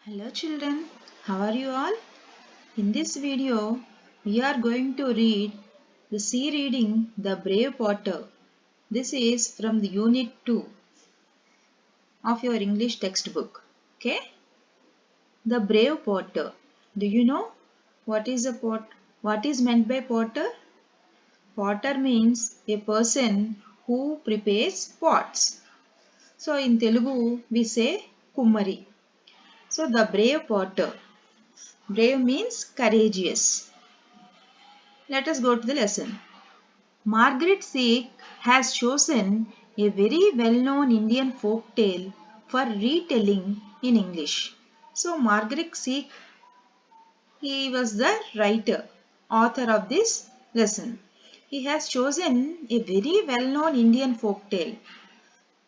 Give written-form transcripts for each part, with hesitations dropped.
Hello children, how are you all? In this video, we are going to read the sea reading The Brave Potter. This is from the Unit 2 of your English textbook. Okay? The Brave Potter. Do you know what is a pot? What is meant by potter? Potter means a person who prepares pots. So in Telugu, we say Kummari. So the Brave Potter. Brave means courageous. Let us go to the lesson. Margaret Seek has chosen a very well-known Indian folk tale for retelling in English. So Margaret Seek, he was the writer, author of this lesson. He has chosen a very well-known Indian folk tale.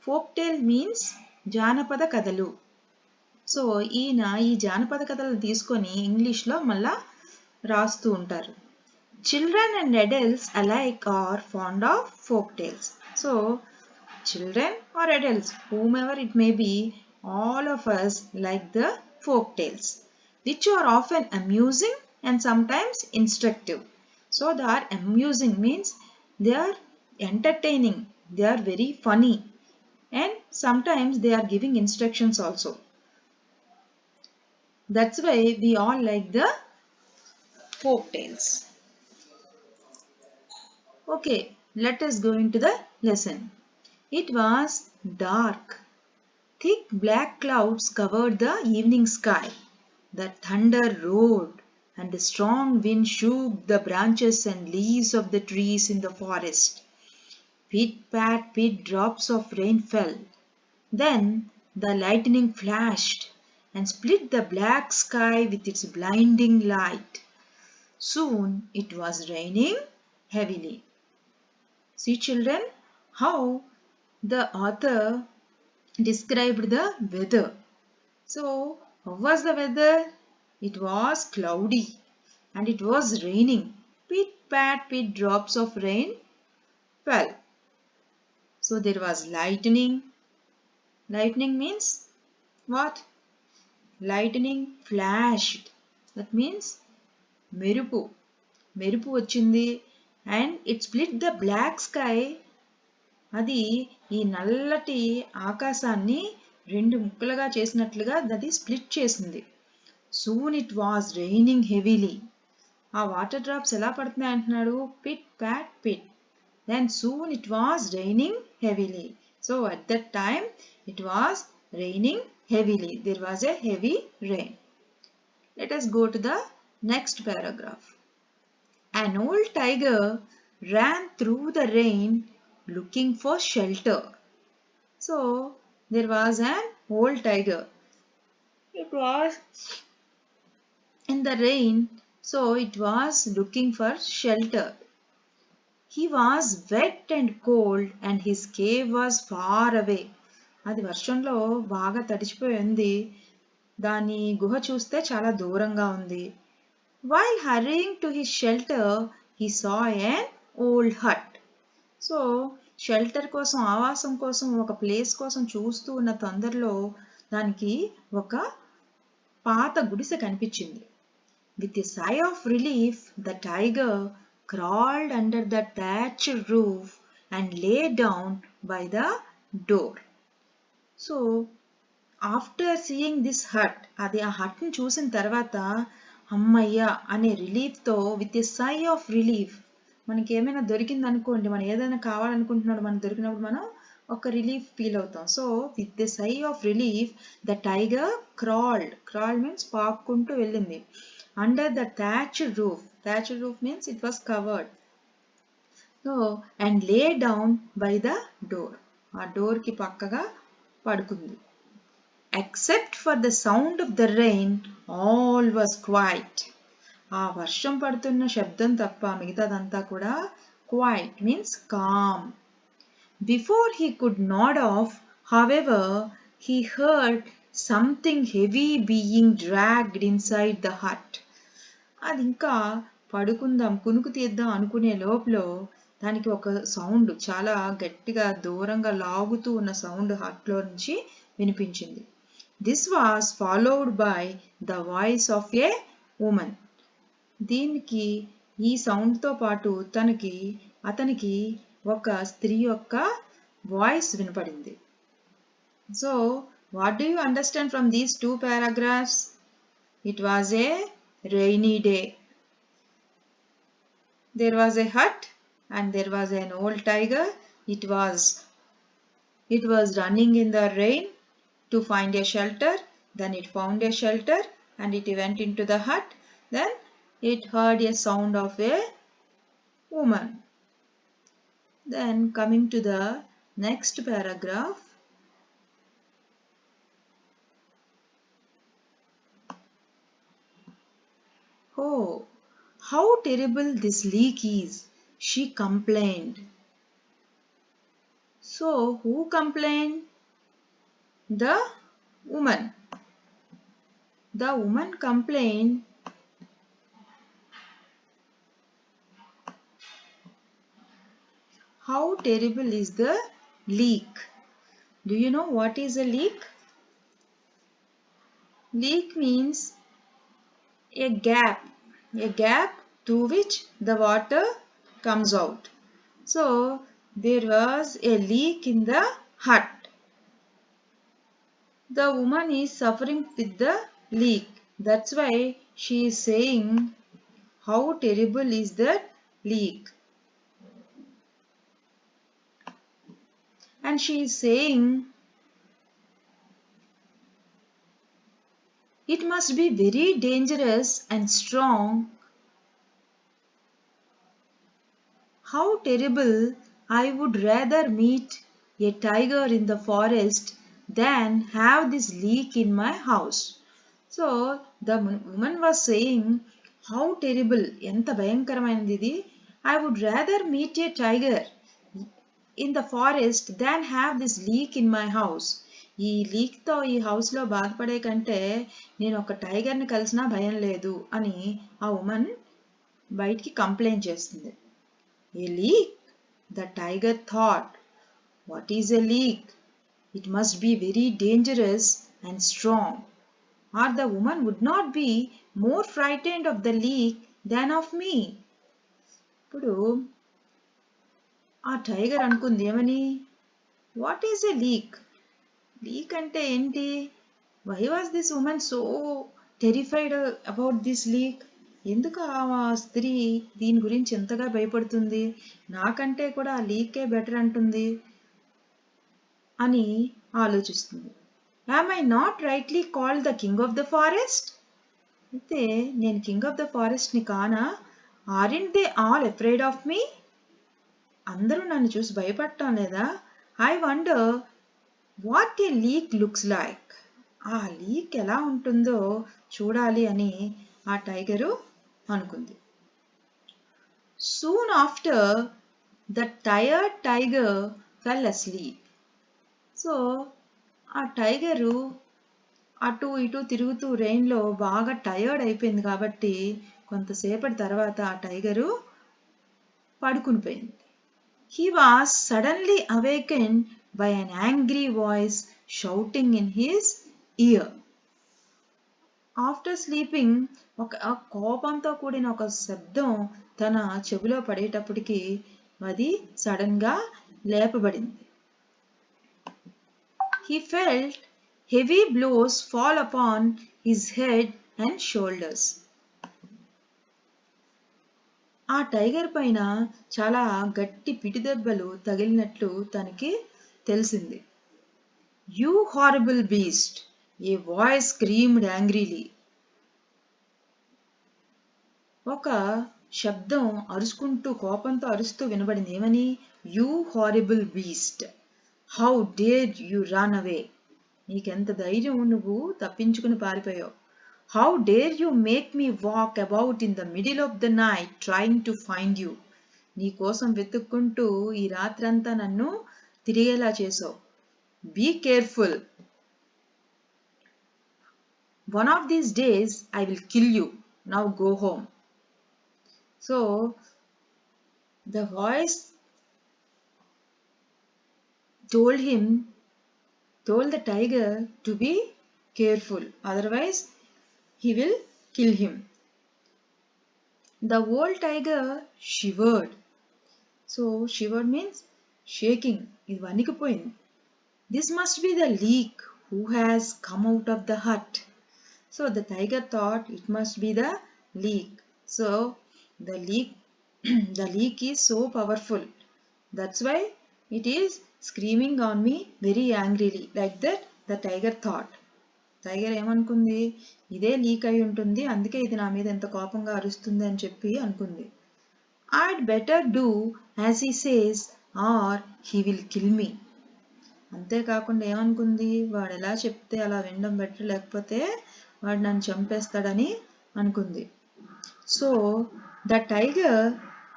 Folk tale means జానపద కథలు. So ఈయన ఈ జానపద కథలు తీసుకొని ఇంగ్లీష్లో మళ్ళా రాస్తూ ఉంటారు. Children and adults alike are fond of folk tales. So, children or adults, whomever it may be, all of us like the folk tales, which are often amusing and sometimes instructive. So, they are amusing means they are entertaining, they are very funny, and sometimes they are giving instructions also. That's why we all like the folk tales. Okay, let us go into the lesson. It was dark. Thick black clouds covered the evening sky. The thunder roared and the strong wind shook the branches and leaves of the trees in the forest. Pit-pat, pit drops of rain fell. Then the lightning flashed and split the black sky with its blinding light. Soon it was raining heavily. See children, how the author described the weather. So, how was the weather? It was cloudy and it was raining. Pit pat pit drops of rain fell. So, there was lightning. Lightning means what? Lightning flashed. That means మెరుపు. మెరుపు వచ్చింది and it split the black sky. అది ఈ నల్లటి ఆకాశాన్ని రెండు ముక్కలుగా చేసినట్లుగా అది స్ప్లిట్ చేసింది. Soon it was raining heavily. ఆ వాటర్ డ్రాప్స్ ఎలా పడుతున్నాయి అంటున్నాడు? Pit pat pit. Then soon it was raining heavily. So at that time it was raining heavily. There was a heavy rain. Let us go to the next paragraph. An old tiger ran through the rain looking for shelter. So, there was an old tiger. It was in the rain, so it was looking for shelter. He was wet and cold and his cave was far away. అది వర్షంలో బాగా తడిచిపోయి ఉంది. దాని గుహ చూస్తే చాలా దూరంగా ఉంది. While hurrying to his shelter, he saw an old hut. So shelter కోసం, ఆవాసం కోసం, ఒక ప్లేస్ కోసం చూస్తూ ఉన్న తొందరలో దానికి ఒక పాత గుడిసె కనిపించింది. With a sigh of relief, the tiger crawled under the thatched roof and lay down by the door. So, after seeing this hut, అది ఆ hut ని చూసిన తర్వాత అమ్మయ్య అనే రిలీఫ్తో, with a sigh of relief, మనకి ఏమైనా దొరికింది అనుకోండి, మనం ఏదైనా కావాలనుకుంటున్నాడు, మనం దొరికినప్పుడు మనం ఒక రిలీఫ్ ఫీల్ అవుతాం. So with a sigh of relief the tiger crawled means పాక్కుంటూ వెళ్ళింది. Under the thatched roof means it was covered. So and lay down by the door, ఆ డోర్కి పక్కగా పడుకుంది. Except for the sound of the rain, all was quiet. ఆ వర్షం పడుతున్న శబ్దం తప్ప మిగతాదంతా కూడా quiet means calm. Before he could nod off, however, he heard something heavy being dragged inside the hut. అది ఇంకా పడుకుందాం, కునుకు తీద్దాం అనుకునే లోపల దానికి ఒక సౌండ్, చాలా గట్టిగా దూరంగా లాగుతూ ఉన్న సౌండ్ హట్లో నుంచి వినిపించింది. This was followed by the voice of a woman. దీనికి ఈ సౌండ్తో పాటు అతనికి ఒక స్త్రీ యొక్క వాయిస్ వినపడింది. So what do you understand from these two paragraphs? It was a rainy day. There was a hut and there was an old tiger. It was running in the rain to find a shelter. Then it found a shelter and it went into the hut. Then it heard a sound of a woman. Then coming to the next paragraph. Oh, how terrible this leak is, she complained. So who complained? The woman. The woman complained. How terrible is the leak? Do you know what is a leak? Leak means a gap through which the water comes out. So there was a leak in the hut. The woman is suffering with the leak. That's why she is saying, how terrible is that leak? And she is saying, it must be very dangerous and strong. How terrible! I would rather meet a tiger in the forest than have this leak in my house. So the woman was saying, how terrible, ఎంత భయంకరమైనది ఇది. I would rather meet a tiger in the forest than have this leak in my house. ఈ లీక్తో ఈ హౌస్లో బాధపడే కంటే నేను ఒక టైగర్ని కలిసినా భయం లేదు అని ఆ ఉమెన్ బయటికి కంప్లైంట్ చేస్తుంది. A leak? The tiger thought. What is a leak? It must be very dangerous and strong. Or the woman would not be more frightened of the leak than of me. ఇప్పుడు ఆ tiger అనుకుంది ఏమని? What is a leak? Leak అంటే ఏంటి? Why was this woman so terrified about this leak? ఎందుకు ఆ స్త్రీ దీని గురించి ఎంతగా భయపడుతుంది? నాకంటే కూడా ఆ లీకే బెటర్ అంటుంది అని ఆలోచిస్తుంది. Am I not rightly called the king of the forest? అయితే నేను కింగ్ ఆఫ్ ద ఫారెస్ట్ని కానా? Aren't they all afraid of me? అందరూ నన్ను చూసి భయపడటం లేదా? I wonder what a leak looks like. ఆ లీక్ ఎలా ఉంటుందో చూడాలి అని ఆ టైగరు అనుకుంది. Soon after, the tired tiger fell asleep. So ఆ టైగరు అటు ఇటు తిరుగుతూ రెయిన్లో బాగా టయర్డ్ అయిపోయింది కాబట్టి కొంతసేపటి తర్వాత ఆ టైగరు పడుకుని పోయింది. He was suddenly awakened by an angry voice shouting in his ear. After sleeping ఒక కోపంతో కూడిన ఒక శబ్దం తన చెవిలో పడేటప్పటికి అది సడన్గా లేపబడింది. He felt heavy blows fall upon his head and shoulders. ఆ టైగర్ పైన చాలా గట్టి పిటిదెబ్బలు తగిలినట్లు తనకి తెలిసింది. You horrible beast! A voice screamed angrily. ఒక శబ్దం అరుచుకుంటూ కోపంతో అరుస్తూ వినబడింది. ఏమని? You horrible beast! How dared you run away? నీకెంత ధైర్యం, నువ్వు తప్పించుకుని పారిపోయావు. How dare you make me walk about in the middle of the night trying to find you? నీ కోసం వెతుక్కుంటూ ఈ రాత్రంతా నన్ను తిరిగేలా చేసావు. Be careful. One of these days I will kill you. Now go home. So the voice told the tiger to be careful, otherwise he will kill him. The old tiger shivered. So shivered means shaking. ఇది వణికిపోయింది. This must be the leak who has come out of the hut. So the tiger thought it must be the leak. So the leak is so powerful. That's why it is screaming on me very angrily. Like that the tiger thought. Tiger ఏమనుకుంది, ఇదే leak అయి ఉంటుంది, అందుకే ఇది నా మీద ఎంత కోపంగా అరుస్తుంది అని చెప్పి అనుకుంది. I'd better do as he says or he will kill me. అంతేకాకుండా ఏమనుకుంది, వాడు ఎలా చెప్తే అలా వినడం బెటర్, లేకపోతే వాడు నన్ను చంపేస్తాడని అనుకుంది. So the tiger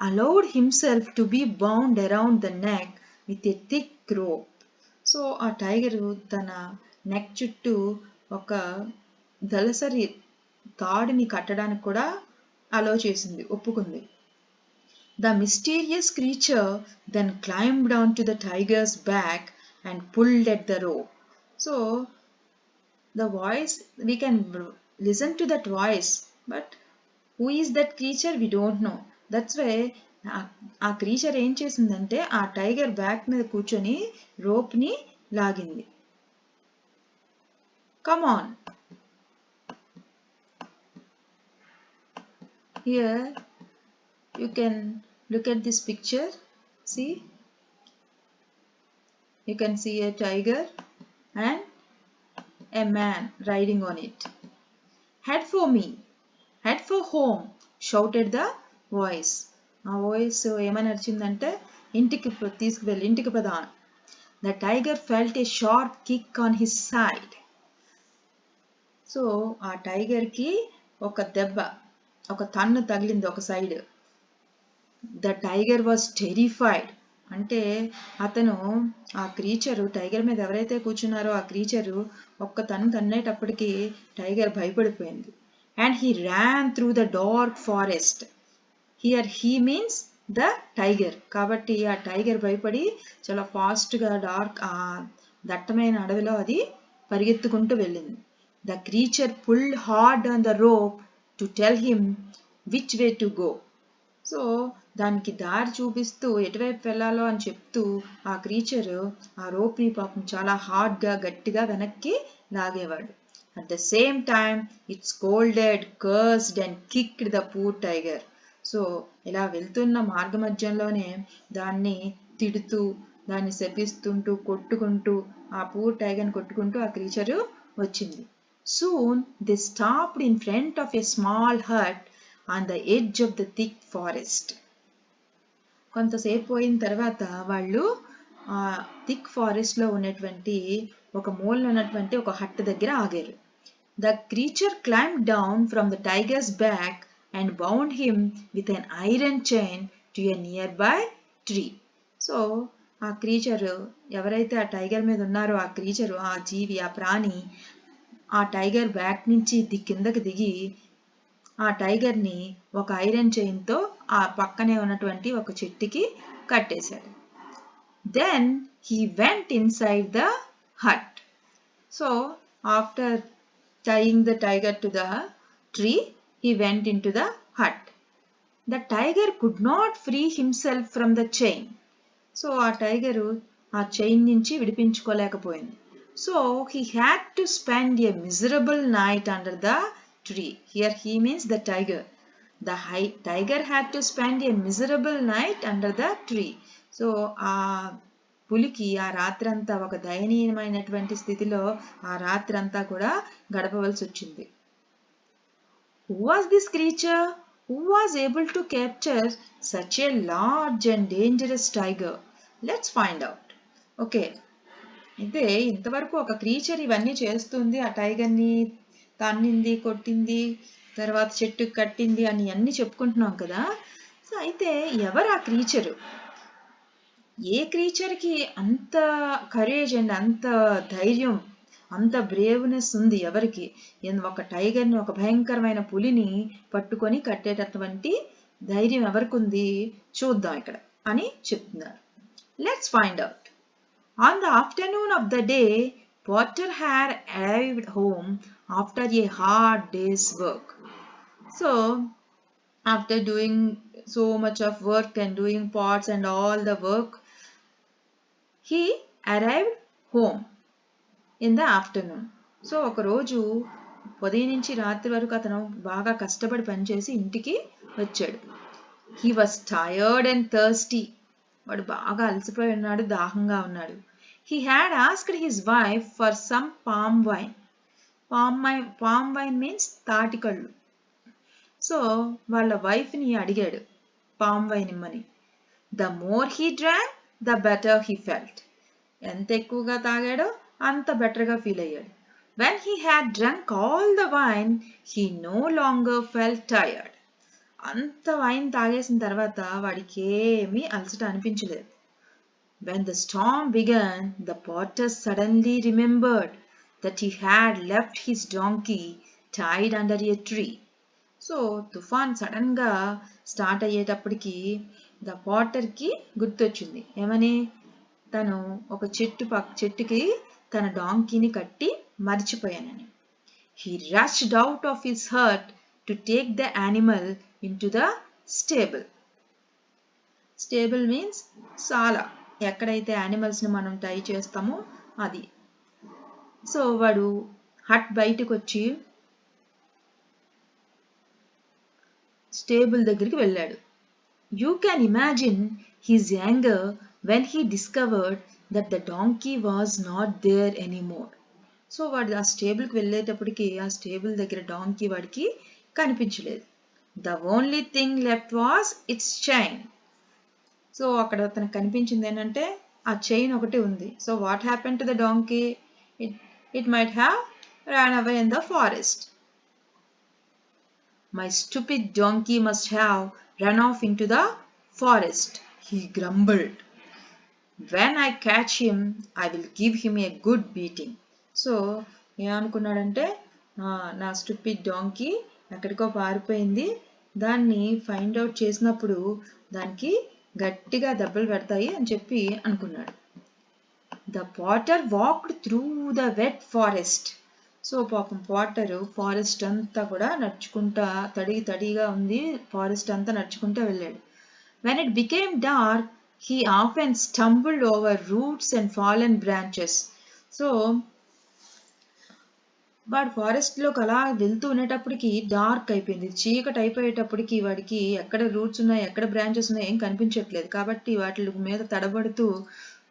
allowed himself to be bound around the neck with a thick rope. So ఆ టైగర్ తన నెక్ చుట్టూ ఒక దళసరి తాడుని కట్టడానికి కూడా అలో చేసింది, ఒప్పుకుంది. The mysterious creature then climbed onto the tiger's back and pulled at the rope. So the voice, we can listen to that voice, but who is that creature we don't know. That's why ఆ creature ఏం చేసిందంటే ఆ tiger back మీద కూర్చొని rope ని లాగింది. Come on. Here you can look at this picture. See, you can see a tiger and a man riding on it. Head for me, head for home, shouted the voice. ఆ voice ఏమని అరిచిందంటే ఇంటికి తీసుకువెళ్ళి ఇంటికి పద. The tiger felt a sharp kick on his side. So ఆ టైగర్కి ఒక దెబ్బ, ఒక తన్ను తగిలింది ఒక side. The tiger was terrified. అంటే అతను ఆ క్రీచరు టైగర్ మీద ఎవరైతే కూర్చున్నారో ఆ క్రీచరు ఒక్క తన్నేటప్పటికి టైగర్ భయపడిపోయింది. And he ran through the dark forest. Here he means the tiger. కాబట్టి ఆ టైగర్ భయపడి చాలా ఫాస్ట్గా ఆ దట్టమైన అడవిలో అది పరిగెత్తుకుంటూ వెళ్ళింది. The creature pulled hard on the rope to tell him which way to go. So దానికి దారి చూపిస్తూ ఎటువైపు వెళ్ళాలో అని చెప్తూ ఆ క్రీచర్ ఆ రోప్ని పాపం చాలా హార్డ్గా గట్టిగా వెనక్కి లాగేవాడు. At the same time it scolded, cursed and kicked the poor tiger. So ఇలా వెళ్తున్న మార్గ మధ్యంలోనే దాన్ని తిడుతూ దాన్ని శపిస్తుంటూ కొట్టుకుంటూ ఆ పూర్ టైగర్ని కొట్టుకుంటూ ఆ క్రీచరు వచ్చింది. Soon they stopped in front of a small hut on the edge of the thick forest. కొంతసేపు పోయిన తర్వాత వాళ్ళు ఆ థిక్ ఫారెస్ట్ లో ఉన్నటువంటి ఒక మూలలో ఉన్నటువంటి ఒక హట్ దగ్గర ఆగారు. The creature climbed down from the tiger's back and bound him with an iron chain to a nearby tree. So ఆ క్రీచర్ ఎవరైతే ఆ టైగర్ మీద ఉన్నారో ఆ క్రీచరు, ఆ జీవి, ఆ ప్రాణి ఆ టైగర్ బ్యాక్ నుంచి కిందకి దిగి ఆ టైగర్ని ఒక ఐరన్ చైన్తో ఆ పక్కనే ఉన్నటువంటి ఒక చెట్టుకి కట్టేశాడు. Then he went inside the hut. So after tying the tiger to the tree, he went in to the hut. The tiger could not free himself from the chain. So ఆ tiger ఆ chain నుంచి విడిపించుకోలేకపోయింది. So he had to spend a miserable night under the tree. Here he means the tiger. The tiger had to spend a miserable night under the tree. So ఆ పులికి ఆ రాత్రంతా ఒక దయనీయమైనటువంటి స్థితిలో ఆ రాత్రంతా కూడా గడపవలసి వచ్చింది. Who was this creature? Who was able to capture such a large and dangerous tiger? Let's find out. Okay. అయితే ఇంతవరకు ఒక క్రీచర్ ఇవన్నీ చేస్తుంది, ఆ టైగర్ని తన్నింది, కొట్టింది, తర్వాత చెట్టుకు కట్టింది అని అన్నీ చెప్పుకుంటున్నాం కదా. సో అయితే ఎవరు ఆ క్రీచరు? ఏ క్రీచర్కి అంత కరేజ్ అండ్ అంత ధైర్యం, అంత బ్రేవ్నెస్ ఉంది ఎవరికి? ఒక టైగర్ని, ఒక భయంకరమైన పులిని పట్టుకొని కట్టేటటువంటి ధైర్యం ఎవరికి ఉంది చూద్దాం ఇక్కడ అని చెప్తున్నారు. Let's find out. On the afternoon of the day Potter had arrived home after a hard day's work. So, after doing so much of work and doing pots and all the work, he arrived home in the afternoon. So ఒకరోజు ఉదయం నుంచి రాత్రి వరకు అతను బాగా కష్టపడి పనిచేసి ఇంటికి వచ్చాడు. He was tired and thirsty. వాడు బాగా అలసిపోయి ఉన్నాడు, దాహంగా ఉన్నాడు. He had asked his wife for some palm wine. Palm wine means తాటికళ్ళు. సో వాళ్ళ వైఫ్ని అడిగాడు పామ్ వైన్ ఇమ్మని. The more he drank, the better he felt. ఎంత ఎక్కువగా తాగాడో అంత బెటర్గా ఫీల్ అయ్యాడు. When he had drunk all the wine, he no longer felt tired. అంత వైన్ తాగేసిన తర్వాత వాడికి ఏమీ అలసట అనిపించలేదు. When the storm began, the potter suddenly remembered that he had left his donkey tied under a tree. So తుఫాన్ సడన్గా start అయ్యేటప్పటికి the పాటర్కి గుర్తొచ్చింది. ఏమని? తను ఒక చెట్టుకి తన డాంకీని కట్టి మర్చిపోయానని. He rushed out of his hut to take the animal into the stable. Stable means సాల, ఎక్కడైతే యానిమల్స్ని మనం టై చేస్తామో అది. సో వాడు హట్ బయటకు వచ్చి స్టేబుల్ దగ్గరికి వెళ్ళాడు. You can imagine his anger when he discovered that the donkey was not there anymore. So వాడు ఆ స్టేబుల్కి వెళ్ళేటప్పటికి ఆ స్టేబుల్ దగ్గర డాంకీ వాడికి కనిపించలేదు. The only thing left was its chain. So అక్కడ తనకు కనిపించింది ఏంటంటే ఆ చైన్ ఒకటి ఉంది. So what happen to the donkey? It might have ran away in the forest. My stupid donkey must have run off into the forest, he grumbled. When I catch him, I will give him a good beating. So ఏమనుకున్నాడంటే, నా stupid donkey ఎక్కడికో పారిపోయింది, దాన్ని find out చేసినప్పుడు దానికి గట్టిగా దెబ్బలు పెడతాయి అని చెప్పి అనుకున్నాడు. The potter walked through the wet forest. So పాపం పాటరు ఫారెస్ట్ అంతా కూడా నడుచుకుంటా, తడిగా ఉంది ఫారెస్ట్ అంతా నడుచుకుంటూ వెళ్ళాడు. When it became dark, he often stumbled over roots and fallen branches. So వాడు ఫారెస్ట్లోకి అలా వెళ్తూ ఉండేటప్పటికి డార్క్ అయిపోయింది, చీకటి అయిపోయేటప్పటికి వాడికి ఎక్కడ రూట్స్ ఉన్నాయి, ఎక్కడ బ్రాంచెస్ ఉన్నాయి ఏం కనిపించట్లేదు. కాబట్టి వాటి మీద తడబడుతూ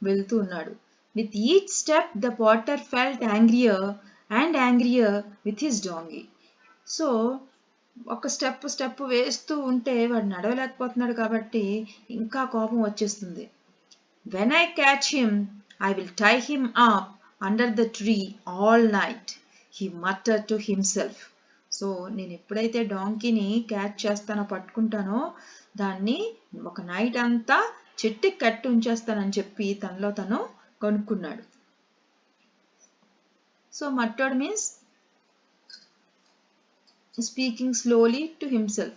వెళ్తూ ఉన్నాడు. With each step, the potter felt angrier and angrier with his donkey. So ఒక స్టెప్ వేస్తూ ఉంటే వాడు నడవలేకపోతున్నాడు కాబట్టి ఇంకా కోపం వచ్చేస్తుంది. When I catch him, I will tie him up under the tree all night, he muttered to himself. So నేను ఎప్పుడైతే డాంకీని క్యాచ్ చేస్తానో, పట్టుకుంటానో, దాన్ని ఒక నైట్ అంతా చెట్టుకి కట్టి ఉంచేస్తానని చెప్పి తనలో తను కొనుక్కున్నాడు. So muttered means speaking slowly to himself.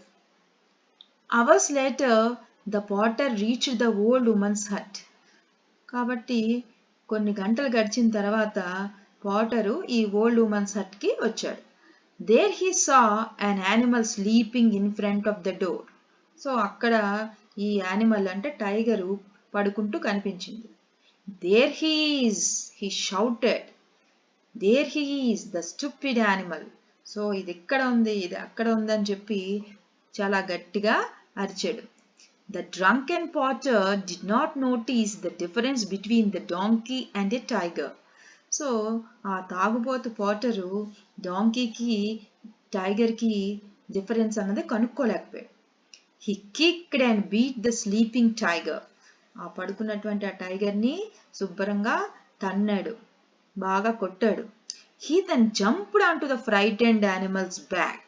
Hours later, the potter reached the old woman's hut. కాబట్టి కొన్ని గంటలు గడిచిన తర్వాత పాటరు ఈ ఓల్డ్ ఉమెన్స్ హట్ కి వచ్చాడు. There he saw an animal sleeping in front of the door. So అక్కడ ఈ యానిమల్ అంటే టైగరు పడుకుంటూ కనిపించింది. There he is, he shouted. There he is, the stupid animal. So ఇది ఇక్కడ ఉంది, ఇది అక్కడ ఉంది అని చెప్పి చాలా గట్టిగా అరిచాడు. The drunken potter did not notice the difference between the donkey and a tiger. So ఆ తాగుబోతు పోటరు డాంకీకి టైగర్కి డిఫరెన్స్ అన్నది కనుక్కోలేకపోయాడు. He kicked and beat the sleeping tiger. ఆ పడుకున్నటువంటి ఆ టైగర్ని శుభ్రంగా తన్నాడు, బాగా కొట్టాడు. He then jumped onto the frightened animal's back.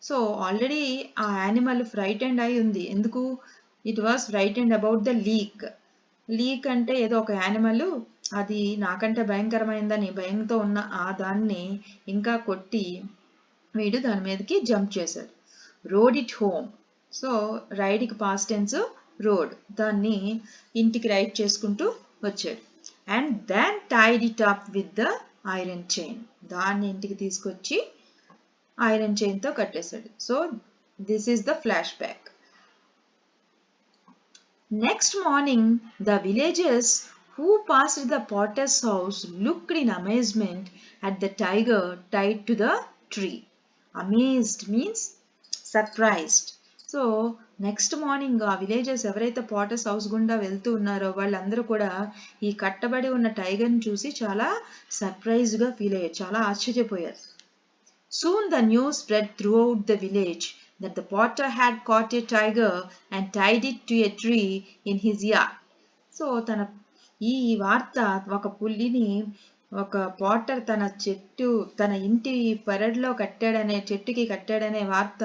So already ఆ యానిమల్ ఫ్రైటెండ్ అయి ఉంది. ఎందుకు? It was frightened about the leak. Leak అంటే ఏదో ఒక యానిమల్ అది నాకంటే భయంకరమైందని భయంతో ఉన్న ఆ దాన్ని ఇంకా కొట్టి వీడు దాని మీదకి జంప్ చేశాడు. Rode it home. సో రైడ్కి పాస్ట్ టెన్స్ రోడ్, దాన్ని ఇంటికి రైడ్ చేసుకుంటూ వచ్చాడు. And then tied it up with the iron chain. దాన్ని ఇంటికి తీసుకొచ్చి ఐరన్ చైన్తో కట్టేశాడు. So this is the flashback. Next morning, the villagers who passed the potter's house looked in amazement at the tiger tied to the tree. Amazed means surprised. So, next morning ఆ villages ఎవరైతే potters house గుండా వెళ్తూ ఉన్నారో వాళ్ళందరూ కూడా ఈ కట్టబడి ఉన్న టైగర్ని చూసి చాలా సర్ప్రైజ్గా ఫీల్ అయ్యారు, చాలా ఆశ్చర్యపోయారు. Soon the news spread throughout the village that the potter had caught a tiger and tied it to a tree in his yard. So ఈ వార్త ఒక పులిని ఒక పాటర్ తన ఇంటి పెరడ్లో చెట్టుకి కట్టాడనే వార్త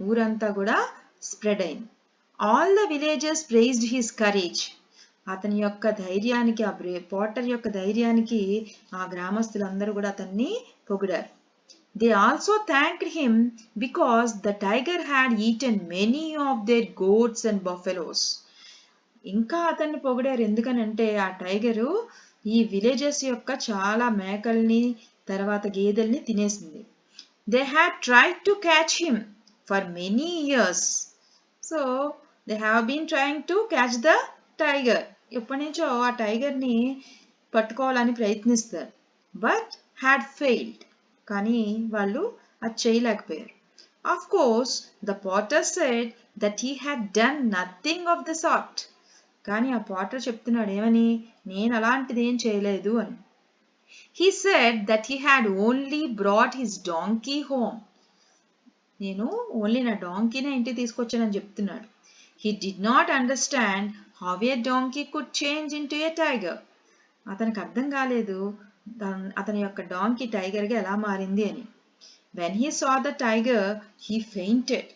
ఊరంతా కూడా స్ప్రెడ్ అయింది. All the villages praised his courage. అతని యొక్క ధైర్యానికి, ఆ పాటర్ యొక్క ధైర్యానికి ఆ గ్రామస్తులందరూ కూడా అతన్ని పొగిడారు. They also thanked him because the tiger had eaten many of their goats and buffaloes. ఇంకా అతన్ని పొగిడారు ఎందుకనంటే ఆ టైగరు ఈ విలేజెస్ యొక్క చాలా మేకల్ని తర్వాత గేదెల్ని తినేసింది. They had tried to catch him for many years. So they have been trying to catch the tiger. ఎప్పటి నుంచో ఆ టైగర్ని పట్టుకోవాలని ప్రయత్నిస్తారు. But had failed. కానీ వాళ్ళు అది చేయలేకపోయారు. Of course, the potter said that he had done nothing of the sort. కానీ ఆ పాటర్ చెప్తున్నాడు ఏమని, నేను అలాంటిది ఏం చేయలేదు అని. He said that he had only brought his donkey home. నేను ఓన్లీ నా డాంకీనే ఇంటికి తీసుకొచ్చానని చెప్తున్నాడు. He did not understand how a donkey could change into a tiger. అతనికి అర్థం కాలేదు అతని యొక్క డాంకీ టైగర్గా ఎలా మారింది అని. When he saw the tiger, he fainted.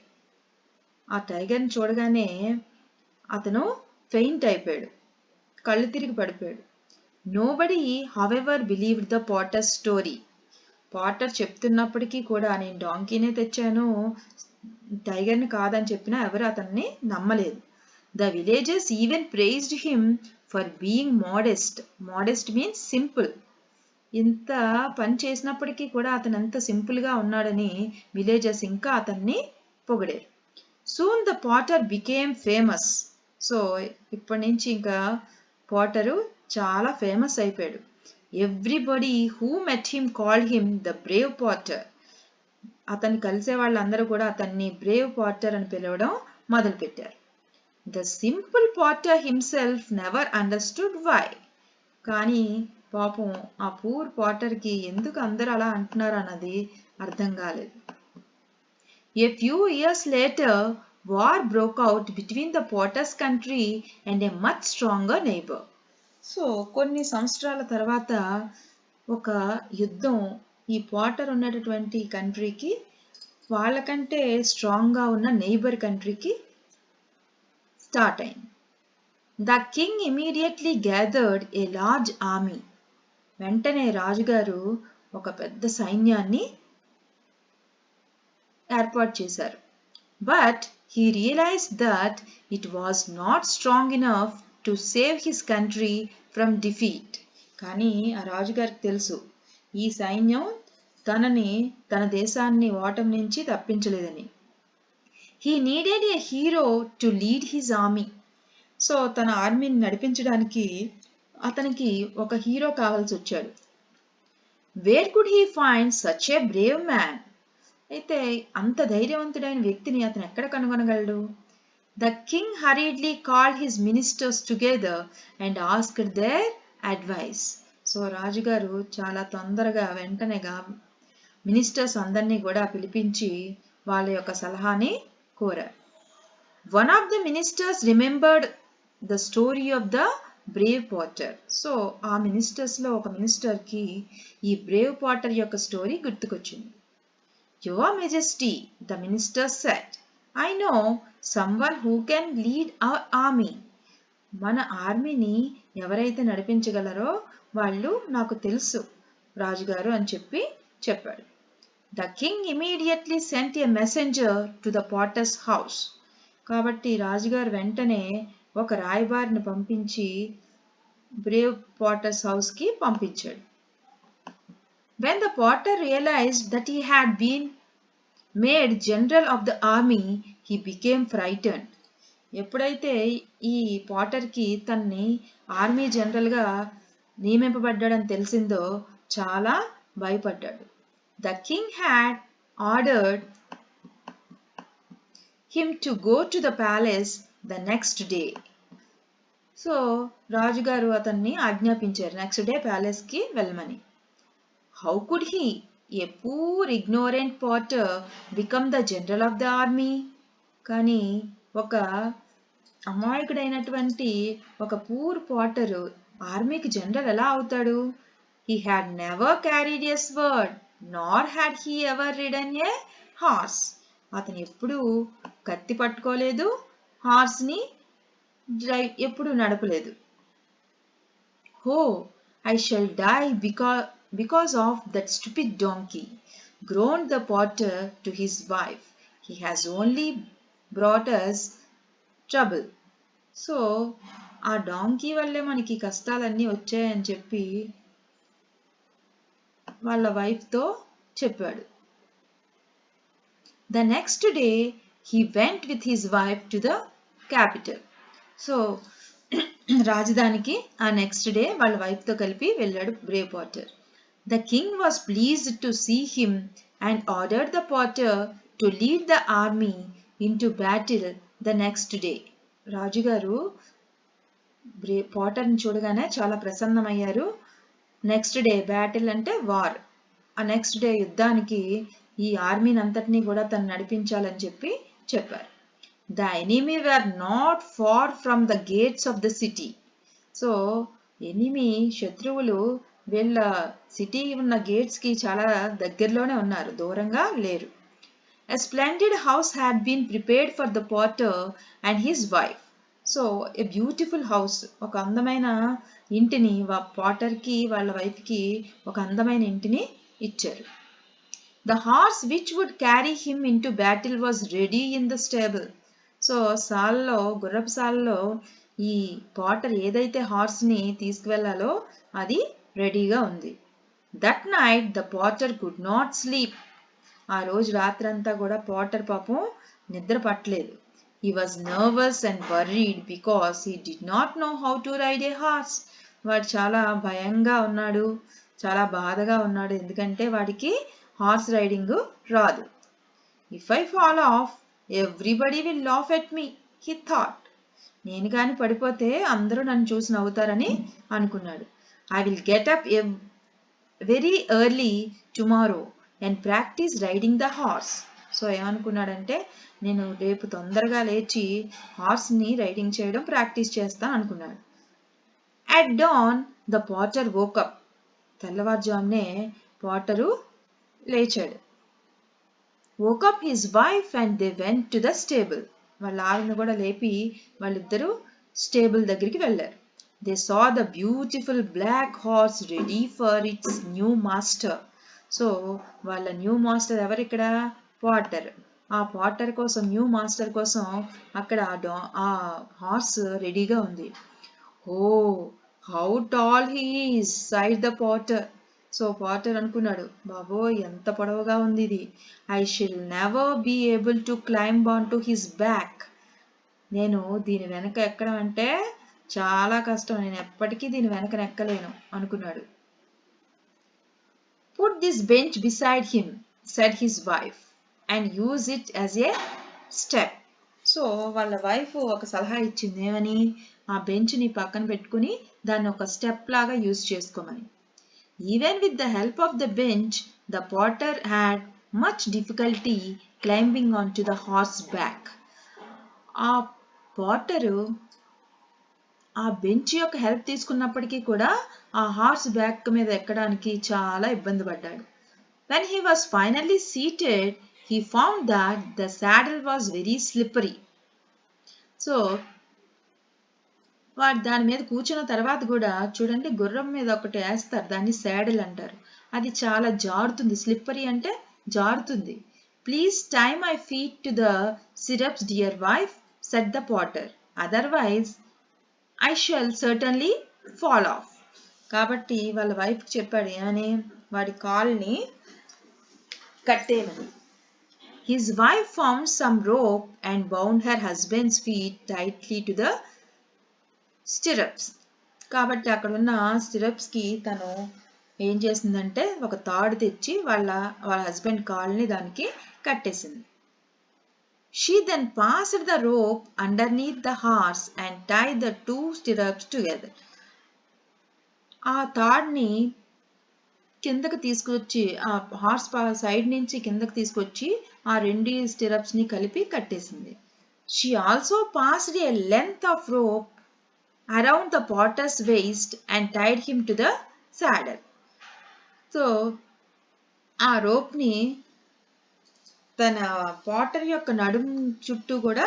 ఆ టైగర్ని చూడగానే అతను ఫెయింట్ అయిపోయాడు, కళ్ళు తిరిగి పడిపోయాడు. Nobody, however, believed the potter's story. Potter చెప్తున్నప్పటికీ కూడా నేను డాంకీనే తెచ్చాను, టైగర్ని కాదని చెప్పినా ఎవరు అతన్ని నమ్మలేదు. The villagers even praised him for being modest. Modest means simple. ఇంత పని చేసినప్పటికీ కూడా అతను ఎంత సింపుల్గా ఉన్నాడని విలేజెస్ ఇంకా అతన్ని పొగిడారు. Soon the potter became famous. So ఇప్పటి నుంచి ఇంకా పాటరు చాలా ఫేమస్ అయిపోయాడు. Everybody who met him called him the brave potter. అతన్ని కలిసే వాళ్ళందరూ కూడా అతన్ని బ్రేవ్ పాటర్ అని పిలవడం మొదలుపెట్టారు. The simple potter himself never understood why. కానీ పాపం ఆ పూర్ పాటర్కి ఎందుకు అందరూ అలా అంటున్నారు అన్నది అర్థం కాలేదు. A few years later, war broke out between the potter's country and a much stronger neighbor. So కొన్ని సంవత్సరాల తర్వాత ఒక యుద్ధం ఈ పాటర్ ఉన్నటువంటి కంట్రీకి వాళ్ళకంటే స్ట్రాంగ్గా ఉన్న నైబర్ కంట్రీకి స్టార్ట్ అయింది. The king immediately gathered a large army. వెంటనే రాజుగారు ఒక పెద్ద సైన్యాన్ని ఏర్పాటు చేశారు. But he realized that it was not strong enough to save his country from defeat. కానీ ఆ రాజుగారికి తెలుసు ఈ సైన్యం తన దేశాన్ని ఓటమి నుంచి తప్పించలేదని. He needed a hero to lead his army. So తన ఆర్మీని నడిపించడానికి అతనికి ఒక హీరో కావాల్సి వచ్చాడు. Where could he find such a brave man? అయితే అంత ధైర్యవంతుడైన వ్యక్తిని అతను ఎక్కడ కనుగొనగలడు? The king hurriedly called his ministers together and asked their advice. So రాజుగారు చాలా తొందరగా వెంటనేగా మినిస్టర్స్ అందరినీ కూడా పిలిపించి వాళ్ళ యొక్క సలహాని కోరారు. One of the ministers remembered the story of the brave potter. So ఆ మినిస్టర్స్లో ఒక మినిస్టర్కి ఈ బ్రేవ్ పాటర్ యొక్క స్టోరీ గుర్తుకొచ్చింది. Your Majesty, the minister said, I know someone who can lead our army. మన ఆర్మీని ఎవరైతే నడిపించగలరో వాళ్ళు నాకు తెలుసు రాజుగారు అని చెప్పాడు. The king immediately sent a messenger to the potter's house. కాబట్టి రాజుగారు వెంటనే ఒక రాయబారిని పంపించి బ్రేవ్ పాటర్స్ హౌస్కి పంపించాడు. When the potter realized that he had been made general of the army, he became frightened. ఎప్పుడైతే ఈ పాటర్కి తన్ని ఆర్మీ జనరల్గా నియమింపబడ్డాడని తెలిసిందో చాలా భయపడ్డాడు. The king had ordered him to go to the palace the next day. So రాజుగారు అతన్ని ఆజ్ఞాపించారు next day ప్యాలెస్కి వెళ్ళమని. How could he, a poor ignorant Potter, become the general of the army? కానీ ఒక అమాయకుడైనటువంటి ఒక పూర్ పాటర్ ఆర్మీకి general ఎలా అవుతాడు? He had never carried a sword nor had he ever ridden a horse. అతను ఎప్పుడు కత్తి పట్టుకోలేదు, హార్స్ని ఎప్పుడు నడపలేదు. Ho, I shall die because of that stupid donkey, groaned the potter to his wife. He has only brought us trouble. So ఆ donkey వల్లే మనకి కష్టాలన్నీ వచ్చాయని చెప్పి వాళ్ళ వైఫ్తో చెప్పాడు. The next day he went with his wife to the capital. So రాజధానికి ఆ నెక్స్ట్ డే వాళ్ళ వైఫ్తో కలిపి వెళ్ళాడు brave potter. The king was pleased to see him and ordered the potter to lead the army into battle the next day. రాజుగారు పాటర్ని చూడగానే చాలా ప్రసన్నమయ్యారు. నెక్స్ట్ డే బ్యాటిల్ అంటే వార్, ఆ నెక్స్ట్ డే యుద్ధానికి ఈ ఆర్మీని అంతటినీ కూడా తను నడిపించాలని చెప్పారు. The enemy were not far from the gates of the city. So enemy శత్రువులు వీళ్ళ సిటీ ఉన్న గేట్స్కి చాలా దగ్గరలోనే ఉన్నారు, దూరంగా లేరు. A splendid house had been prepared for the potter and his wife. So a beautiful house, ఒక అందమైన ఇంటిని పాటర్కి వాళ్ళ వైఫ్కి ఒక అందమైన ఇంటిని ఇచ్చారు. The horse which would carry him into battle was ready in the stable. So సాల్లో, గుర్రపు సాల్లో ఈ పాటర్ ఏదైతే హార్స్ని తీసుకువెళ్ళాలో అది రెడీగా ఉంది. That night the Potter could not sleep. ఆ రోజు రాత్రంతా కూడా పాటర్ పాపం నిద్ర పట్టలేదు. He was nervous and worried because he did not know how to ride a horse. వాడు చాలా భయంగా ఉన్నాడు, చాలా బాధగా ఉన్నాడు, ఎందుకంటే వాడికి హార్స్ రైడింగ్ రాదు. If I fall off everybody will laugh at me, he thought. నేను కానీ పడిపోతే అందరూ నన్ను చూసి నవ్వుతారని అనుకున్నాడు. I will get up very early tomorrow and practise riding the horse. So ఏమనుకున్నాడంటే, నేను రేపు తొందరగా లేచి హార్స్ని రైడింగ్ చేయడం ప్రాక్టీస్ చేస్తాను అనుకున్నాడు. At dawn the potter woke up. తెల్లవారుజామునే పాటరు లేచాడు. Woke up his wife and they went to the stable. వాళ్ళ ఆవిడను కూడా లేపి వాళ్ళిద్దరూ స్టేబుల్ దగ్గరికి వెళ్ళారు. They saw the beautiful black horse ready for its new master. So వాళ్ళ న్యూ మాస్టర్ ఎవరు ఇక్కడ? పాటర్. ఆ పాటర్ కోసం, న్యూ మాస్టర్ కోసం అక్కడ ఆ హార్స్ రెడీగా ఉంది. Oh, how tall he is, sighed the potter. So potter అనుకున్నాడు, బాబోయ్ ఎంత పొడవుగా ఉంది ఇది. I shall never be able to climb on to his back. నేను దీని వెనక ఎక్కడం అంటే చాలా కష్టం, నేను ఎప్పటికీ దీని వెనక ఎక్కలేను అనుకున్నాడు. Put this bench beside him, said his wife, and use it as a step. So వాళ్ళ వైఫ్ ఒక సలహా ఇచ్చింది, ఏమని? ఆ బెంచ్ని పక్కన పెట్టుకుని దాన్ని ఒక స్టెప్ లాగా యూజ్ చేసుకోమని. Even with the help of the bench, the potter had much difficulty climbing onto the horse back. ఆ పాటరు ఆ బెంచ్ యొక్క హెల్ప్ తీసుకున్నప్పటికీ కూడా ఆ హార్స్ బ్యాక్ మీద ఎక్కడానికి చాలా ఇబ్బంది పడ్డాడు. When he was finally seated, he found that the saddle was very slippery. So వాడు దాని మీద కూర్చున్న తర్వాత కూడా చూడండి, గుర్రం మీద ఒకటి వేస్తారు, దాన్ని సాడిల్ అంటారు. అది చాలా జారుతుంది, స్లిప్పరీ అంటే జారుతుంది. Please tie my feet to the stirrups dear wife, said the potter, otherwise I shall certainly fall off. కాబట్టి వాళ్ళ వైఫ్కి చెప్పాడు, ఏమని? వాడి కాల్ని కట్టేయమని. His wife found some rope and bound her husband's feet tightly to the stirrups. కాబట్టి అక్కడ ఉన్న స్టిరప్స్ కి తను ఏం చేసిందంటే ఒక తాడు తెచ్చి వాళ్ళ హస్బెండ్ కాల్ని దానికి కట్టేసింది. She then passed the rope underneath the horse and tied the two stirrups together. ఆ తాడుని కిందకి తీసుకొచ్చి ఆ హార్స్ సైడ్ నుంచి కిందకి తీసుకొచ్చి ఆ రెండు స్టిరప్స్ ని కలిపి కట్టేసింది. She also passed a length of rope around the potter's waist and tied him to the saddle. So ఆ రోప్ ని తన పాటర్ యొక్క నడుం చుట్టూ కూడా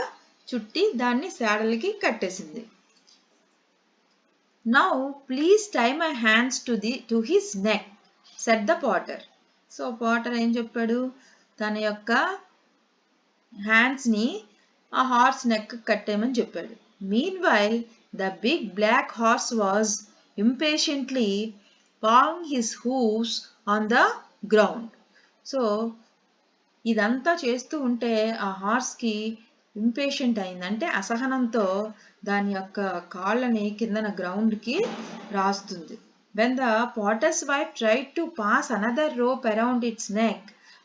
చుట్టి దాన్ని సాడల్కి కట్టేసింది. Now please tie my hands to his neck, said the potter. So Potter ఏం చెప్పాడు, తన యొక్క హ్యాండ్స్ ని ఆ హార్స్ నెక్ కట్టేయమని చెప్పాడు. Meanwhile, the big black horse was impatiently pawing his hooves on the ground. So ఇదంతా చేస్తూ ఉంటే ఆ హార్స్ కి ఇంపేషెంట్ అయిందంటే అసహనంతో దాని యొక్క కాళ్ళని కిందన గ్రౌండ్ కి రాస్తుంది. When the potter's wife tried to pass another rope around its neck,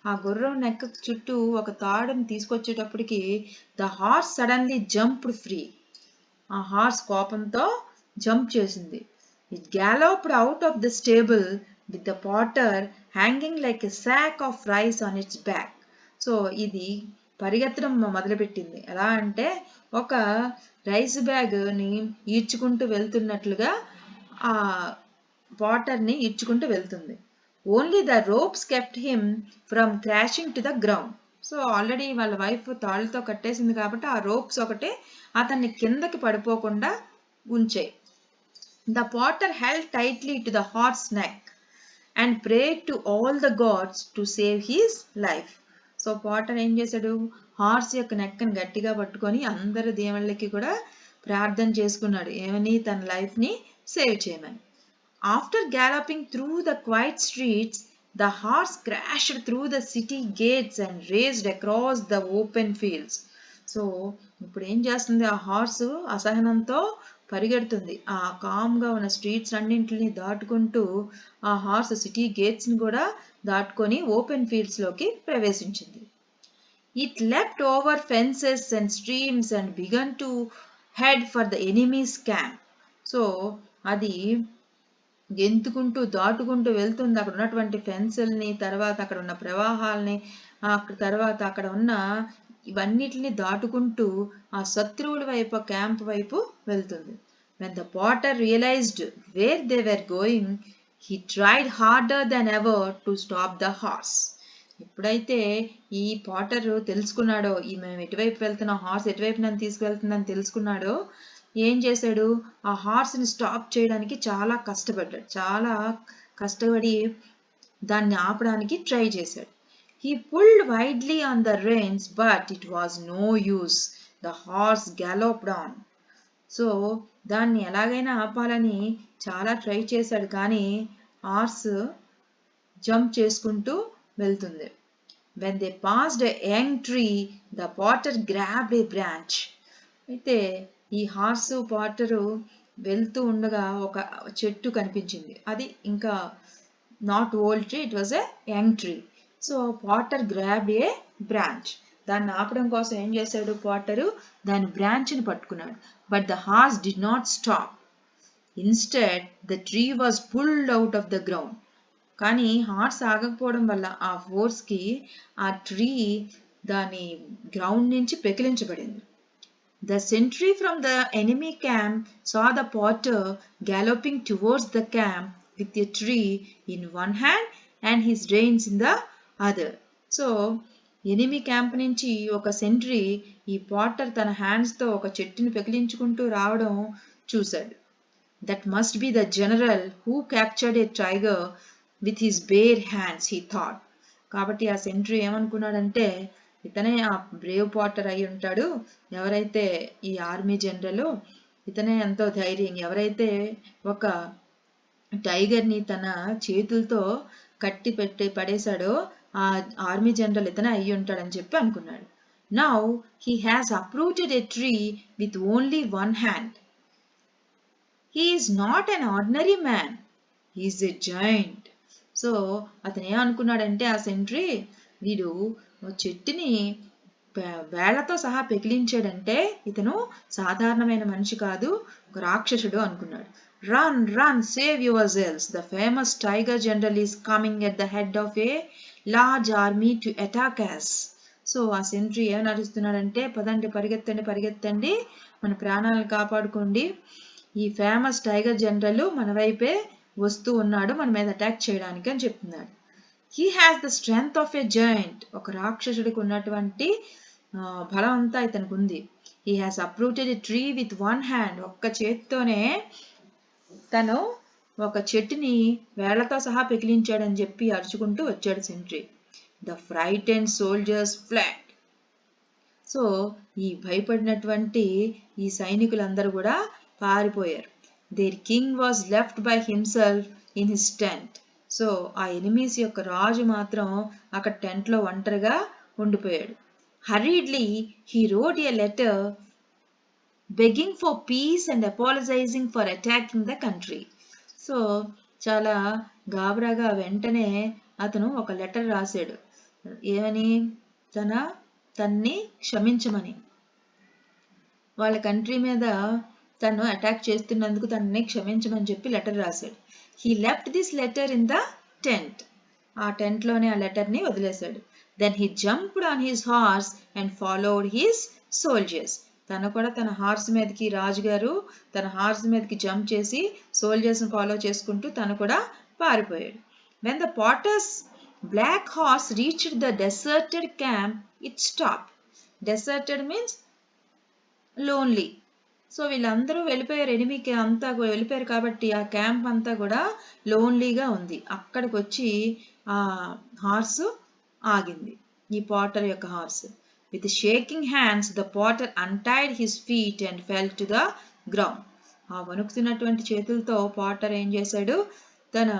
ఆ గుర్రం నెక్ చుట్టూ ఒక తాడుని తీసుకొచ్చేటప్పటికి the horse suddenly jumped free. ఆ హార్స్ కోపంతో జంప్ చేసింది. It galloped out of the stable with the potter hanging like a sack of rice on its back. So ఇది పరిగెత్తడం మొదలుపెట్టింది. ఎలా అంటే ఒక రైస్ బ్యాగ్ ని ఈడ్చుకుంటూ వెళ్తున్నట్లుగా ఆ పాటర్ ని ఈడ్చుకుంటూ వెళ్తుంది. Only the ropes kept him from crashing to the ground. So already వాళ్ళ వైఫ్ తాళ్ళతో కట్టేసింది కాబట్టి ఆ రోప్స్ ఒకటే అతన్ని కిందకి పడిపోకుండా ఉంచాయి. The potter held tightly to the horse's neck and prayed to all the gods to save his life. So Potter ఏం చేశాడు, horse యొక్క నెక్కని గట్టిగా పట్టుకొని అందరి దేవుళ్ళకి కూడా ప్రార్థన చేసుకున్నాడు, ఏమని, తన లైఫ్ ని సేవ్ చేయమని. After galloping through the quiet streets, the horse crashed through the city gates and raced across the open fields. So ఇప్పుడు ఏం చేస్తుంది, ఆ హార్స్ అసహనంతో పరిగెడుతుంది. ఆ కామ్గా ఉన్న స్ట్రీట్స్ అన్నింటిని దాటుకుంటూ ఆ హార్స్ సిటీ గేట్స్ ని కూడా దాటుకొని ఓపెన్ ఫీల్డ్స్ లోకి ప్రవేశించింది. It leapt over fences and streams and began to head for the enemy's camp. So అది గెంతుకుంటూ దాటుకుంటూ వెళ్తుంది. అక్కడ ఉన్నటువంటి ఫెన్సుల్ని, తర్వాత అక్కడ ఉన్న ప్రవాహాలని, తర్వాత అక్కడ ఉన్న ఇవన్నిటిని దాటుకుంటూ ఆ శత్రువుల వైపు క్యాంప్ వైపు వెళ్తుంది. When the potter realized where they were going, he tried harder than ever to stop the horse. ఎప్పుడైతే ఈ పాటర్ తెలుసుకున్నాడో, ఈ మేము ఎటువైపు వెళ్తున్నాం, హార్స్ ఎటువైపు నన్ను తీసుకువెళ్తుందని తెలుసుకున్నాడో, ఏం చేశాడు, ఆ హార్స్ని స్టాప్ చేయడానికి చాలా కష్టపడి దాన్ని ఆపడానికి ట్రై చేశాడు. He pulled widely on the reins, but it was no use. The horse galloped on. So దాన్ని ఎలాగైనా ఆపాలని చాలా ట్రై చేశాడు, కానీ హార్స్ జంప్ చేసుకుంటూ వెళ్తుంది. When they passed a young tree, the potter grabbed a branch. అయితే ఈ హార్స్ పాటరు వెళ్తూ ఉండగా ఒక చెట్టు కనిపించింది. అది ఇంకా not old tree, it was a young tree. So Potter grabbed A branch. దాన్ని ఆపడం కోసం ఏం చేశాడు, పాటరు దాని బ్రాంచ్ని పట్టుకున్నాడు. But the horse did not stop. Instead the tree was pulled out of the ground. కానీ హార్స్ ఆగకపోవడం వల్ల ఆ ఫోర్స్కి ఆ ట్రీ దాని గ్రౌండ్ నుంచి పెకిలించబడింది. The sentry from the enemy camp saw the potter galloping towards the camp with a tree in one hand and his reins in the other. So, enemy camp నుంచి ఒక sentry ఈ Potter తన హ్యాండ్స్తో ఒక చెట్టుని పెకిలించుకుంటూ రావడం చూశాడు. That must be the general who captured a tiger with his bare hands, he thought. కాబట్టి ఆ సెంట్రీ ఏమనుకున్నాడంటే, ఇతనే ఆ బ్రేవ్ పాటర్ అయి ఉంటాడు, ఎవరైతే ఈ ఆర్మీ జనరల్, ఇతనే ఎంతో ధైర్యం, ఎవరైతే ఒక టైగర్ని తన చేతులతో కట్టి పెట్టి పడేశాడో ఆ ఆర్మీ జనరల్ ఇతనే అయ్యి ఉంటాడని చెప్పి అనుకున్నాడు. Now he has uprooted a tree with only one hand. He is not an ordinary man, he is a joint. So అతను ఏమనుకున్నాడంటే ఆ సెంట్రీ, వీడు చెట్టుని వేళ్లతో సహా పెకిలించాడంటే ఇతను సాధారణమైన మనిషి కాదు, ఒక రాక్షసుడు అనుకున్నాడు. Run, run, save yourselves. The famous tiger general is coming at the head of a large army to attack us. So ఆ సెంట్రీ ఏమని అరుస్తున్నాడంటే, పదండి పరిగెత్తండి పరిగెత్తండి, మన ప్రాణాలను కాపాడుకోండి, ఈ ఫేమస్ టైగర్ జనరల్ మన వైపే వస్తూ ఉన్నాడు మన మీద అటాక్ చేయడానికి అని చెప్తున్నాడు. He has the strength of a giant. ఒక రాక్షసుడికి ఉన్నటువంటి బలం అంతా ఇతనికి ఉంది. He has uprooted a tree with one hand. ఒక్క చేత్తోనే తను ఒక చెట్టుని వేళ్లతో సహా పెకిలించాడని చెప్పి అరుచుకుంటూ వచ్చాడు sentry. The frightened soldiers fled. So ఈ భయపడినటువంటి ఈ సైనికులందరూ కూడా పారిపోయారు. There king was left by himself in his tent. So ఆ ఎనిమీస్ యొక్క రాజు మాత్రం అక్కడ టెంట్లో ఒంటరిగా ఉండిపోయాడు. Hurriedly he wrote a letter begging for peace and apologizing for attacking the country. So చాలా గాబరాగా వెంటనే అతను ఒక లెటర్ రాశాడు. ఏమని? తన్ని క్షమించమని, వాళ్ళ కంట్రీ మీద తను అటాక్ చేస్తున్నందుకు తనని క్షమించమని చెప్పి లెటర్ రాశాడు. He left this letter in the tent. ఆ టెంట్లోనే ఆ లెటర్ని వదిలేశాడు. Then he jumped on his horse and followed his soldiers. తను కూడా తన హార్స్ మీదకి, రాజుగారు తన హార్స్ మీదకి జంప్ చేసి సోల్జర్స్ని ఫాలో చేసుకుంటూ తను కూడా పారిపోయాడు. When the potter's black horse reached the deserted camp it stop. Deserted means lonely. So వీళ్ళందరూ వెళ్ళిపోయారు, ఎనిమికి అంతా వెళ్ళిపోయారు కాబట్టి ఆ క్యాంప్ అంతా కూడా లోన్లీగా ఉంది. అక్కడికి వచ్చి ఆ హార్స్ ఆగింది, ఈ పాటర్ యొక్క horse. With shaking hands, the potter untied his feet and fell to the ground. ఆ వణుకుతున్నటువంటి చేతులతో పాటర్ ఏం చేశాడు, తన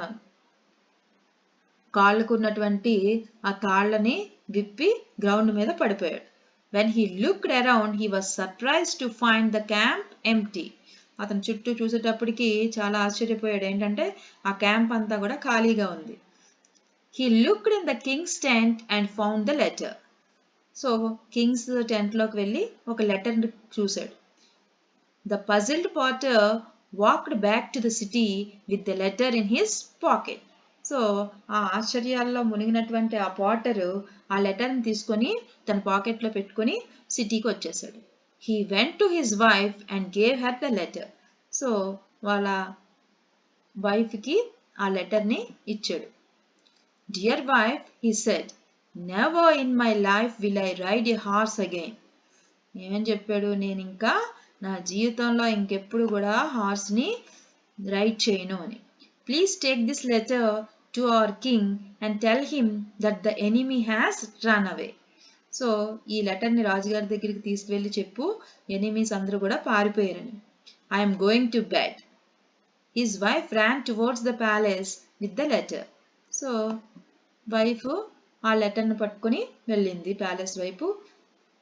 కాళ్ళకున్నటువంటి ఆ తాళ్ళని విప్పి గ్రౌండ్ మీద పడిపోయాడు. When he looked around, he was surprised to find the camp empty. అతను చుట్టూ చూసేటప్పటికి చాలా ఆశ్చర్యపోయాడు, ఏంటంటే ఆ క్యాంప్ అంతా కూడా ఖాళీగా ఉంది. He looked in the king's tent and found the letter. So king's టెంట్లోకి వెళ్ళి ఒక లెటర్ చూశాడు. The puzzled potter walked back to the city with the letter in his pocket. So ఆ ఆశ్చర్యాల్లో మునిగినటువంటి ఆ పాటరు ఆ లెటర్ని తీసుకొని తన పాకెట్లో పెట్టుకొని సిటీకి వచ్చేసాడు. He went to his wife and gave her the letter. So వాళ్ళ వైఫ్కి ఆ లెటర్ని ఇచ్చాడు. Dear wife, he said, never in my life will I ride a horse again. ఏమని చెప్పాడు, నేను ఇంకా నా జీవితంలో ఇంకెప్పుడు కూడా హార్స్ని రైడ్ చేయను అని. Please take this letter to our king and tell him that the enemy has run away. So ఈ లెటర్ని రాజుగారి దగ్గరికి తీసుకువెళ్ళి చెప్పు, ఎనిమీస్ అందరూ కూడా పారిపోయారని. I'm going to bed. His wife ran towards the palace with the letter. So wife ఆ లెటర్ను పట్టుకుని వెళ్ళింది ప్యాలెస్ వైపు.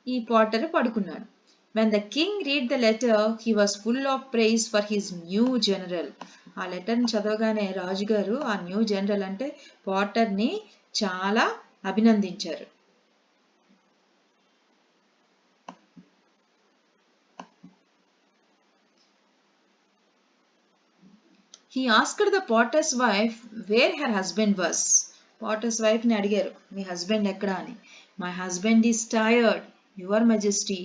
ఈ పాటర్ పడుకున్నాడు. When the king read the letter he was full of praise for his new general. ఆ లెటర్ని చదవగానే రాజుగారు ఆ న్యూ జనరల్ అంటే పాటర్ని చాలా అభినందించారు. He asked the potter's wife where her husband was. Potters వైఫ్ని అడిగారు, మీ హస్బెండ్ ఎక్కడా అని. My husband is tired, your majesty.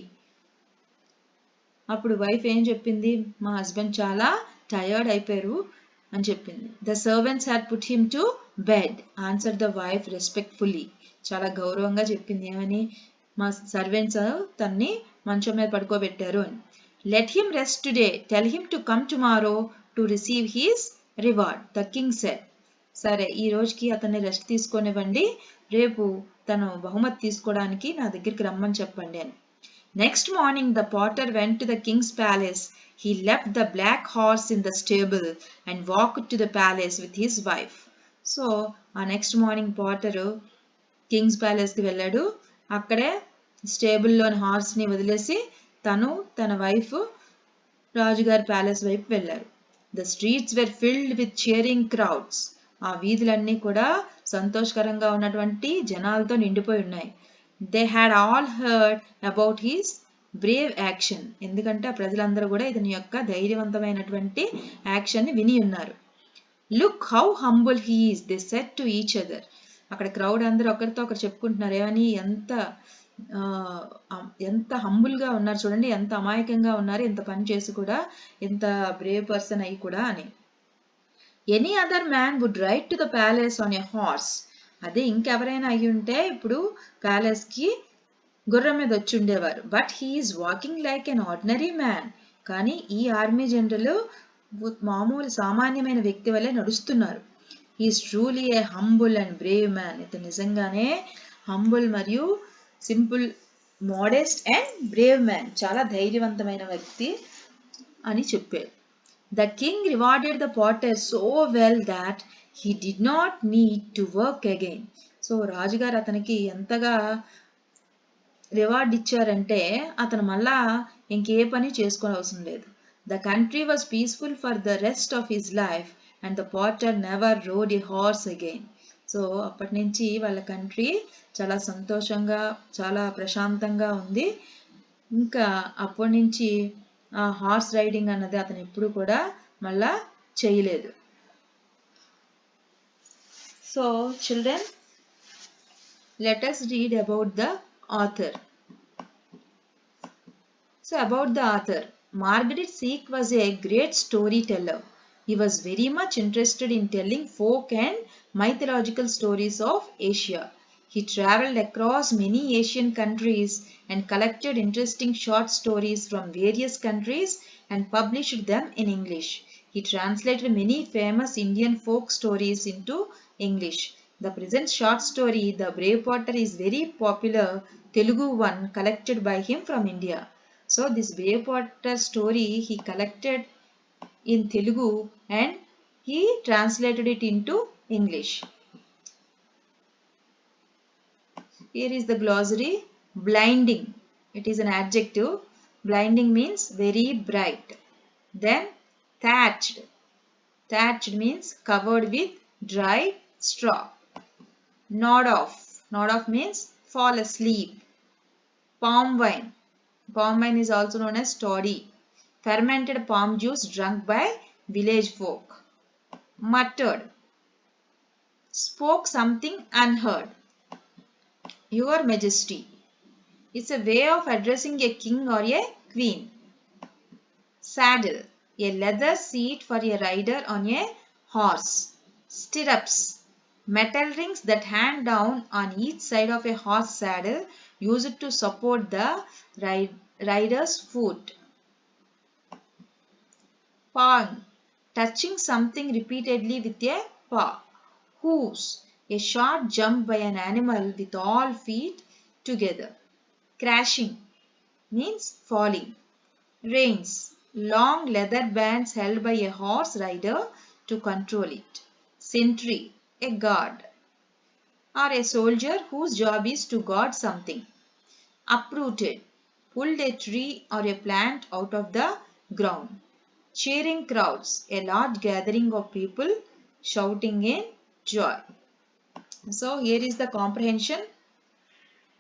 అప్పుడు వైఫ్ ఏం చెప్పింది, మా హస్బెండ్ చాలా టైర్డ్ అయిపోయారు అని చెప్పింది. The servants had put him to bed, answer the wife respectfully. చాలా గౌరవంగా చెప్పింది, ఏమని, మా సర్వెంట్స్ తన్ని మంచం మీద పడుకోబెట్టారు అని. Let him rest today, tell him to come tomorrow to receive his reward, the king said. సరే, ఈ రోజుకి అతన్ని రెస్ట్ తీసుకొనివ్వండి, రేపు తను బహుమతి తీసుకోవడానికి నా దగ్గరికి రమ్మని చెప్పండి అని. Next morning the potter went to the king's palace. He left the black horse in the stable and walked to the palace with his wife. So ఆ నెక్స్ట్ మార్నింగ్ పాటర్ కింగ్స్ ప్యాలెస్కి వెళ్ళాడు. అక్కడే స్టేబుల్లోని హార్స్ని వదిలేసి తను తన వైఫ్ రాజుగారి palace వైపు వెళ్ళారు. The streets where filled with cheering crowds. ఆ వీధులన్నీ కూడా సంతోషకరంగా ఉన్నటువంటి జనాలతో నిండిపోయి ఉన్నాయి. They had all heard about his Brave action. ఎందుకంటే ఆ ప్రజలందరూ కూడా ఇతని యొక్క ధైర్యవంతమైనటువంటి యాక్షన్ని విని ఉన్నారు. Look how humble he is they said to each other. అక్కడ క్రౌడ్ అందరూ ఒకరితో ఒకరు చెప్పుకుంటున్నారు, ఏమని, ఎంత హంబుల్గా ఉన్నారు చూడండి, ఎంత అమాయకంగా ఉన్నారు, ఎంత పని చేసి కూడా, ఎంత బ్రేవ్ పర్సన్ అయి కూడా అని. Any other man would ride to the palace on a horse. అదే ఇంకెవరైనా అయి ఉంటే ఇప్పుడు ప్యాలెస్కి గుర్రం మీద వచ్చి ఉండేవారు. But he's walking like an ordinary man. కానీ ఈ ఆర్మీ జనరల్ మామూలు సామాన్యమైన వ్యక్తి వల్లే నడుస్తున్నారు. He's truly a humble and brave man. ఇతను నిజంగానే హంబుల్ మరియు simple, modest and brave man, చాలా ధైర్యవంతమైన వ్యక్తి అని చెప్పారు. The king rewarded the potter so well that he did not need to work again. So రాజుగారు అతనికి ఎంతగా రివార్డ్ ఇచ్చారంటే అతను మళ్ళా ఇంకే పని చేసుకోని అవసరం లేదు. The country was peaceful for the rest of his life and the Potter never road a horse again. So అప్పటి నుంచి వాళ్ళ కంట్రీ చాలా సంతోషంగా, చాలా ప్రశాంతంగా ఉంది. ఇంకా అప్పటి నుంచి ఆ హార్స్ రైడింగ్ అన్నది అతను ఎప్పుడు కూడా మళ్ళా చేయలేదు. So children, let us read about the author. So about the author, Margaret Seek was a great storyteller. He was very much interested in telling folk and mythological stories of Asia. He traveled across many Asian countries and collected interesting short stories from various countries and published them in English. He translated many famous Indian folk stories into English. The present short story, The Brave Potter, is very popular Telugu one collected by him from India. So this Brave Potter story he collected in Telugu and he translated it into English. Here is the glossary. Blinding, it is an adjective. Blinding means very bright. Then thatched. Thatched means covered with dry straw. Nod off. Nod off means fall asleep. Palm wine. Palm wine is also known as toddy. Fermented palm juice drunk by village folk. Muttered. Spoke something unheard. Your Majesty. It's a way of addressing a king or a queen. Saddle. A leather seat for a rider on a horse. Stirrups. Metal rings that hang down on each side of a horse saddle, used to support the rider's foot. Pawing. Touching something repeatedly with a paw. Hooves. A short jump by an animal with all feet together. Crashing means falling. Reins. Long leather bands held by a horse rider to control it. Sentry. A guard or a soldier whose job is to guard something. Uprooted. Pulled a tree or a plant out of the ground. Cheering crowds. A large gathering of people shouting in joy. So here is the comprehension.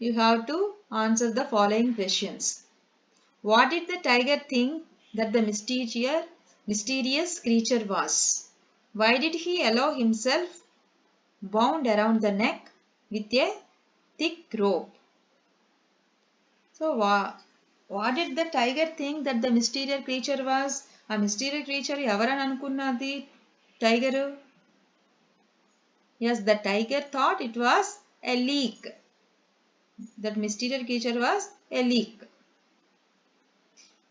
You have to answer the following questions. What did the tiger think that the mysterious creature was? Why did he allow himself bound around the neck with a thick rope? So what did the tiger think that the mysterious creature was? A mysterious creature evarani anukunnadi tiger? Yes, the tiger thought it was a leak. That mysterious creature was a leak.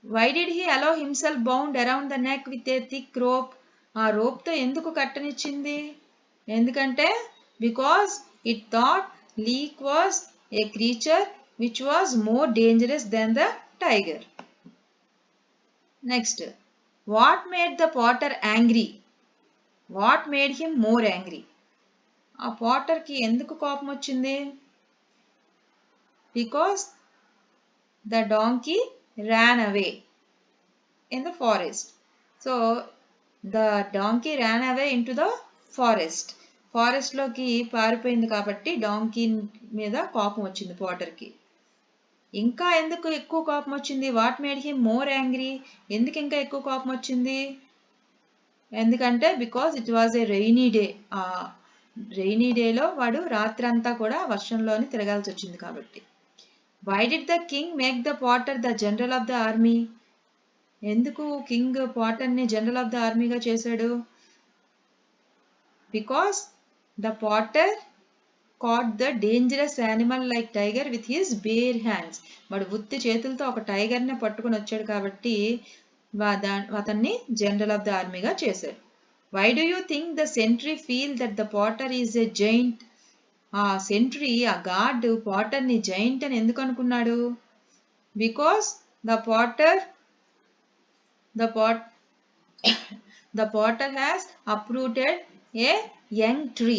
Why did he allow himself bound around the neck with a thick rope? ఆ రోప్తో ఎందుకు కట్టనిచ్చింది? ఎందుకంటే because it thought leak was a creature which was more dangerous than the tiger. Next, what made the potter angry? What made him more angry? ఆ పాటర్కి ఎందుకు కోపం వచ్చింది? Because the donkey ran away in the forest. So the donkey ran away into the forest. Forest లోకి పారిపోయింది కాబట్టి donkey మీద కోపం వచ్చింది పాటర్కి. ఇంకా ఎందుకు ఎక్కువ కోపం వచ్చింది? What made him more angry? ఎందుకు ఇంకా ఎక్కువ కోపం వచ్చింది? ఎందుకంటే because it was a rainy day. ఆ రెయినీ డేలో వాడు రాత్రంతా కూడా వర్షంలోని తిరగాల్సి వచ్చింది కాబట్టి. Why did the king make the potter the general of the army? ఎందుకు కింగ్ పాటర్ని జనరల్ ఆఫ్ ద ఆర్మీగా చేశాడు? Because the potter caught the dangerous animal like tiger with his bare hands. వాడు ఉత్తి చేతులతో ఒక టైగర్ని పట్టుకొని వచ్చాడు కాబట్టి అతన్ని జనరల్ ఆఫ్ ద ఆర్మీగా చేశాడు. Why do you think the sentry feel that the potter is a giant? ఆ సెంట్రీ, ఆ గార్డ్ పాటర్ని జైంట్ అని ఎందుకు అనుకున్నాడు? Because the potter has uprooted a young tree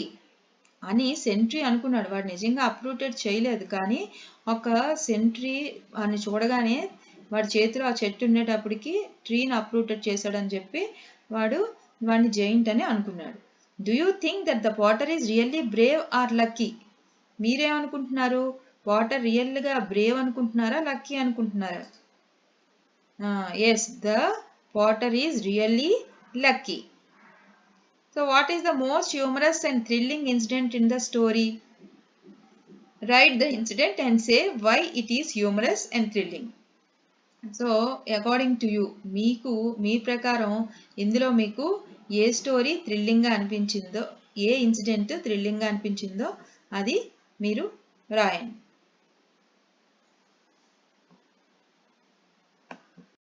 అని సెంట్రీ అనుకున్నాడు. వాడు నిజంగా అప్రూటెడ్ చేయలేదు, కానీ ఒక సెంట్రీ అని చూడగానే వాడి చేతిలో ఆ చెట్టు ఉండేటప్పటికి ట్రీని అప్రూటెడ్ చేశాడని చెప్పి వాడిని జైంట్ అని అనుకున్నాడు. Do you think that the potter is really brave or lucky? మీరేమనుకుంటున్నారు? పాటర్ రియల్గా బ్రేవ్ అనుకుంటున్నారా, లక్కీ అనుకుంటున్నారా? Yes, the potter is really lucky. So what is the most humorous and thrilling incident in the story? Write the incident and say why it is humorous and thrilling. So according to you, మీ ప్రకారం ఇందులో మీకు ఏ story థ్రిల్లింగ్గా అనిపించిందో, ఏ incident థ్రిల్లింగ్గా అనిపించిందో అది మీరు రాయండి.